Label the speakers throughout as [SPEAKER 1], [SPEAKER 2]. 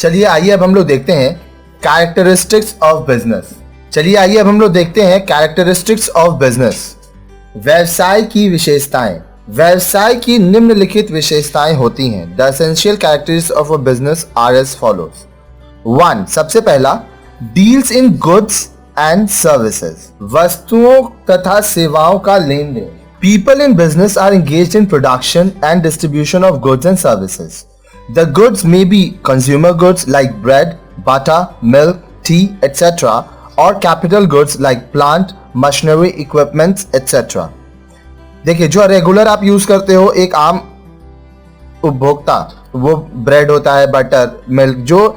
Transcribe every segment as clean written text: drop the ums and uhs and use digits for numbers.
[SPEAKER 1] चलिए आइए अब हम लोग देखते हैं कैरेक्टरिस्टिक्स ऑफ बिजनेस। व्यवसाय की विशेषताएं। व्यवसाय की निम्नलिखित विशेषताएं होती हैं। The essential characteristics of a business are as follows. 1. सबसे पहला, deals in goods and services, वस्तुओं तथा सेवाओं का लेन देन। People in business are engaged in production and distribution of goods and services. The goods may be consumer goods like bread, butter, milk, tea, etc. or capital goods like plant, machinery, equipments, etc. देखिए, जो regular आप use करते हो एक आम उपभोक्ता, वो bread होता है, बटर, मिल्क, जो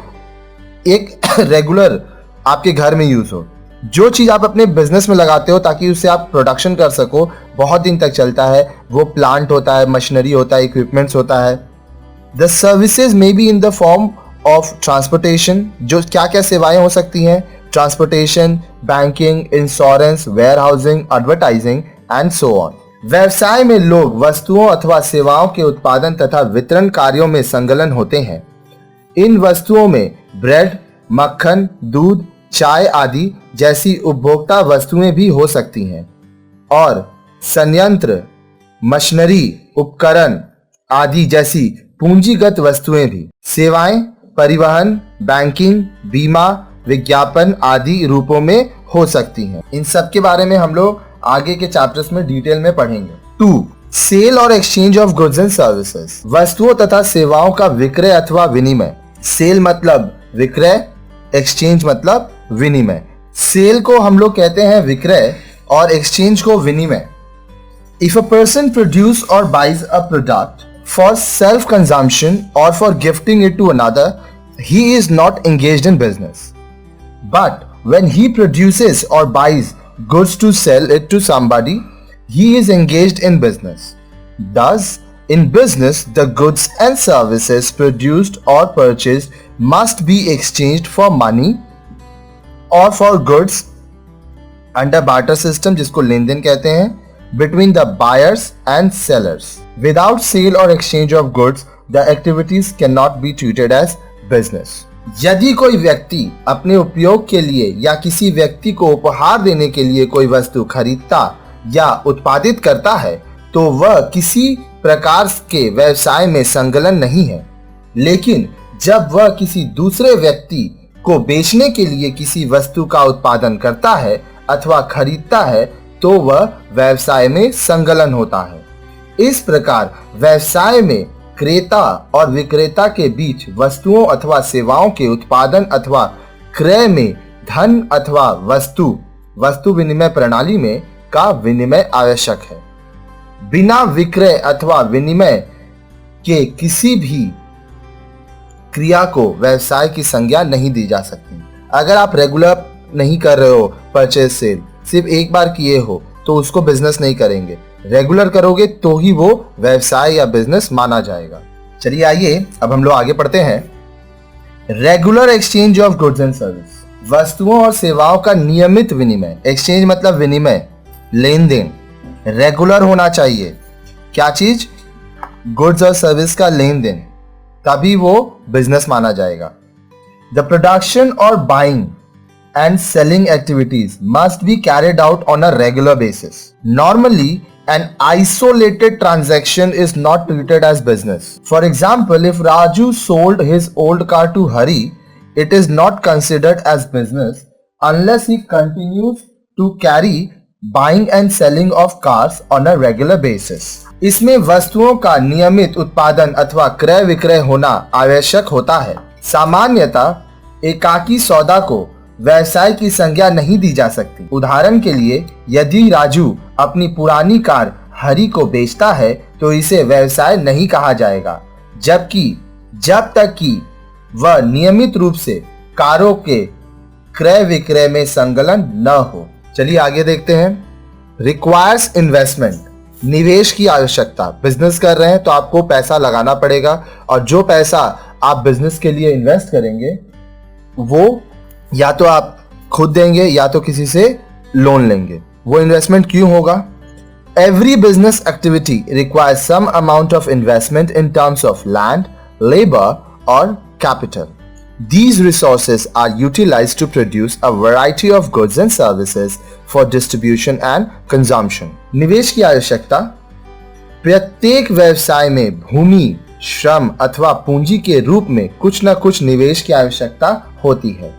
[SPEAKER 1] एक रेगुलर आपके घर में यूज हो। जो चीज आप अपने बिजनेस में लगाते हो ताकि उससे आप प्रोडक्शन कर सको, बहुत दिन तक चलता है, वो प्लांट होता है, मशीनरी होता है, इक्विपमेंट्स होता है। The services may be in the form of transportation, जो क्या क्या सेवाएं हो सकती हैं, transportation, banking, insurance, warehousing, advertising and so on. व्यवसाय में लोग वस्तुओं अथवा सेवाओं के उत्पादन तथा वितरण कार्यों में संलग्न होते हैं। इन वस्तुओं में ब्रेड, मक्खन, दूध, चाय आदि जैसी उपभोक्ता वस्तुएं भी हो सकती हैं और संयंत्र, मशीनरी, उपकरण आदि जैसी पूंजीगत वस्तुएं भी। सेवाएं परिवहन, बैंकिंग, बीमा, विज्ञापन आदि रूपों में हो सकती हैं। इन सब के बारे में हम लोग आगे के चैप्टर्स में डिटेल में पढ़ेंगे। 2. सेल और exchange of goods and services, वस्तुओं तथा सेवाओं का विक्रय अथवा विनिमय। सेल मतलब विक्रय, एक्सचेंज मतलब विनिमय। सेल को हम लोग कहते हैं विक्रय और एक्सचेंज को विनिमय। इफ अ पर्सन प्रोड्यूस और buys a product for self consumption और for gifting it to another, he is not engaged in business. But when he produces और buys goods to sell it to somebody, he is engaged in business. Thus, in business, the goods and services produced or purchased must be exchanged for money or for goods under barter system, जिसको लेन then कहते हैं, between the buyers and sellers. Without sale or exchange of goods, the activities cannot be treated as business. यदि कोई व्यक्ति अपने उपयोग के लिए या किसी व्यक्ति को उपहार देने के लिए कोई वस्तु खरीदता या उत्पादित करता है तो वह किसी प्रकार के व्यवसाय में संलग्न नहीं है। लेकिन जब वह किसी दूसरे व्यक्ति को बेचने के लिए किसी वस्तु का उत्पादन करता है अथवा खरीदता है तो वह व्यवसाय में संलग्न होता है। इस प्रकार व्यवसाय में क्रेता और विक्रेता के बीच वस्तुओं अथवा सेवाओं के उत्पादन अथवा क्रय में धन अथवा वस्तु विनिमय प्रणाली में का विनिमय आवश्यक है। बिना विक्रय अथवा विनिमय के किसी भी क्रिया को व्यवसाय की संज्ञा नहीं दी जा सकती। अगर आप रेगुलर नहीं कर रहे हो परचेज सेल, सिर्फ एक बार किए हो तो उसको बिजनेस नहीं करेंगे। रेगुलर करोगे तो ही वो व्यवसाय या बिजनेस माना जाएगा। चलिए आइए अब हम लोग आगे पढ़ते हैं। Regular exchange of goods and service, वस्तुओं और सेवाओं का नियमित विनिमय। एक्सचेंज मतलब विनिमय, लेन देन। रेगुलर होना चाहिए क्या चीज? गुड्स और सर्विस का लेन देन, तभी वो बिजनेस माना जाएगा। द प्रोडक्शन और buying and selling activities must be carried out on a regular basis. Normally, an isolated transaction is not treated as business. For example, if Raju sold his old car to Hari, it is not considered as business unless he continues to carry buying and selling of cars on a regular basis. इसमें वस्तुओं का नियमित उत्पादन अथवा क्रय विक्रय होना आवश्यक होता है। सामान्यतः एकाकी सौदा को व्यवसाय की संज्ञा नहीं दी जा सकती। उदाहरण के लिए, यदि राजू अपनी पुरानी कार हरि को बेचता है तो इसे व्यवसाय नहीं कहा जाएगा, जब तक कि वह नियमित रूप से कारों के क्रय विक्रय में संलग्न न हो। चलिए आगे देखते हैं। रिक्वायर्स इन्वेस्टमेंट, निवेश की आवश्यकता। बिजनेस कर रहे हैं तो आपको पैसा लगाना पड़ेगा और जो पैसा आप बिजनेस के लिए इन्वेस्ट करेंगे वो या तो आप खुद देंगे या तो किसी से लोन लेंगे। वो इन्वेस्टमेंट क्यों होगा? Every business activity requires some amount of investment in terms of land, labour और capital. These resources are utilized to produce a variety of goods and services for distribution and consumption. निवेश की आवश्यकता प्रत्येक व्यवसाय में भूमि, श्रम अथवा पूंजी के रूप में कुछ न कुछ निवेश की आवश्यकता होती है।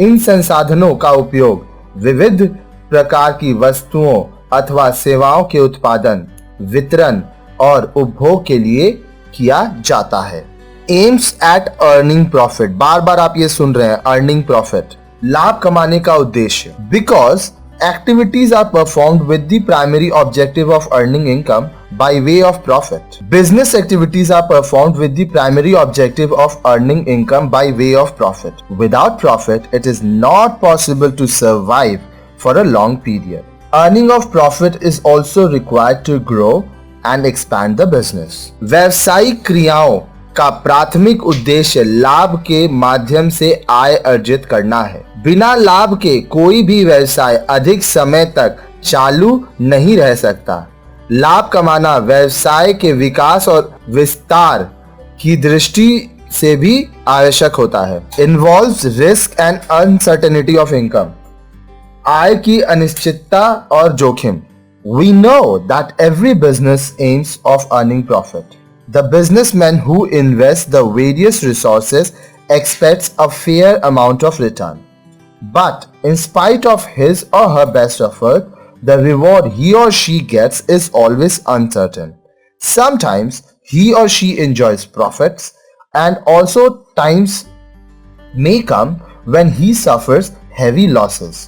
[SPEAKER 1] इन संसाधनों का उपयोग विविध प्रकार की वस्तुओं अथवा सेवाओं के उत्पादन, वितरण और उपभोग के लिए किया जाता है। एम्स एट अर्निंग प्रॉफिट, बार बार आप ये सुन रहे हैं, अर्निंग प्रॉफिट, लाभ कमाने का उद्देश्य। Because activities are performed with the primary objective of earning income by way of profit. Business activities are performed with the primary objective of earning income by way of profit. Without profit, it is not possible to survive for a long period. Earning of profit is also required to grow and expand the business. व्यावसायिक क्रियाओं का प्राथमिक उद्देश्य लाभ के माध्यम से आय अर्जित करना है। बिना लाभ के कोई भी व्यवसाय अधिक समय तक चालू नहीं रह सकता। लाभ कमाना व्यवसाय के विकास और विस्तार की दृष्टि से भी आवश्यक होता है। Involves risk and uncertainty of income. आय की अनिश्चितता और जोखिम। We know that every business aims of earning profit. The businessman who invests the various resources expects a fair amount of return. But in spite of his or her best effort, the reward he or she gets is always uncertain. Sometimes he or she enjoys profits, and also times may come when he suffers heavy losses.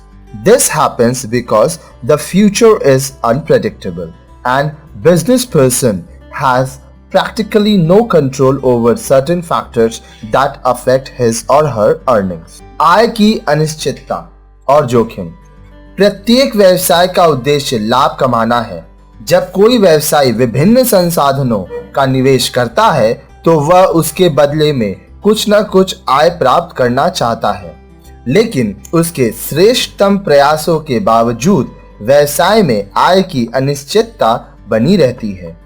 [SPEAKER 1] This happens because the future is unpredictable and business person has practically no control over certain factors that affect his or her earnings. आय की अनिश्चितता और जोखिम। प्रत्येक व्यवसाय का उद्देश्य लाभ कमाना है। जब कोई व्यवसाय विभिन्न संसाधनों का निवेश करता है तो वह उसके बदले में कुछ न कुछ आय प्राप्त करना चाहता है, लेकिन उसके श्रेष्ठतम प्रयासों के बावजूद व्यवसाय में आय की अनिश्चितता बनी रहती है।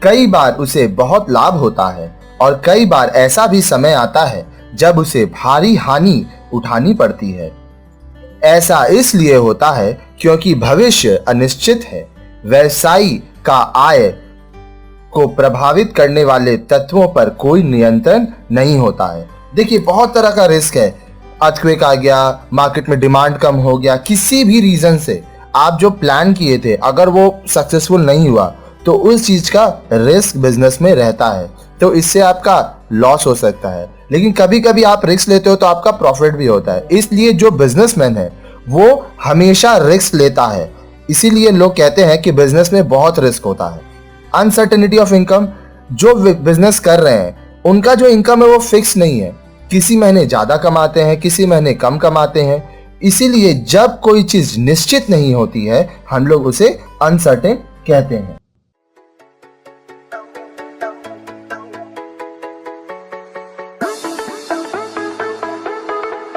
[SPEAKER 1] कई बार उसे बहुत लाभ होता है और कई बार ऐसा भी समय आता है जब उसे भारी हानि उठानी पड़ती है। ऐसा इसलिए होता है क्योंकि भविष्य अनिश्चित है। व्यवसायी का आय को प्रभावित करने वाले तत्वों पर कोई नियंत्रण नहीं होता है। देखिए, बहुत तरह का रिस्क है। अर्थक्वेक आ गया, मार्केट में डिमांड कम हो गया, किसी भी रीजन से आप जो प्लान किए थे अगर वो सक्सेसफुल नहीं हुआ तो उस चीज का रिस्क बिजनेस में रहता है, तो इससे आपका लॉस हो सकता है। लेकिन कभी कभी आप रिस्क लेते हो तो आपका प्रॉफिट भी होता है। इसलिए जो बिजनेसमैन है वो हमेशा रिस्क लेता है। इसीलिए लोग कहते हैं कि बिजनेस में बहुत रिस्क होता है। अनसर्टेनिटी ऑफ इनकम, जो बिजनेस कर रहे हैं उनका जो इनकम है वो फिक्स नहीं है। किसी महीने ज्यादा कमाते हैं, किसी महीने कम कमाते हैं। इसीलिए जब कोई चीज निश्चित नहीं होती है हम लोग उसे अनसर्टेन कहते हैं।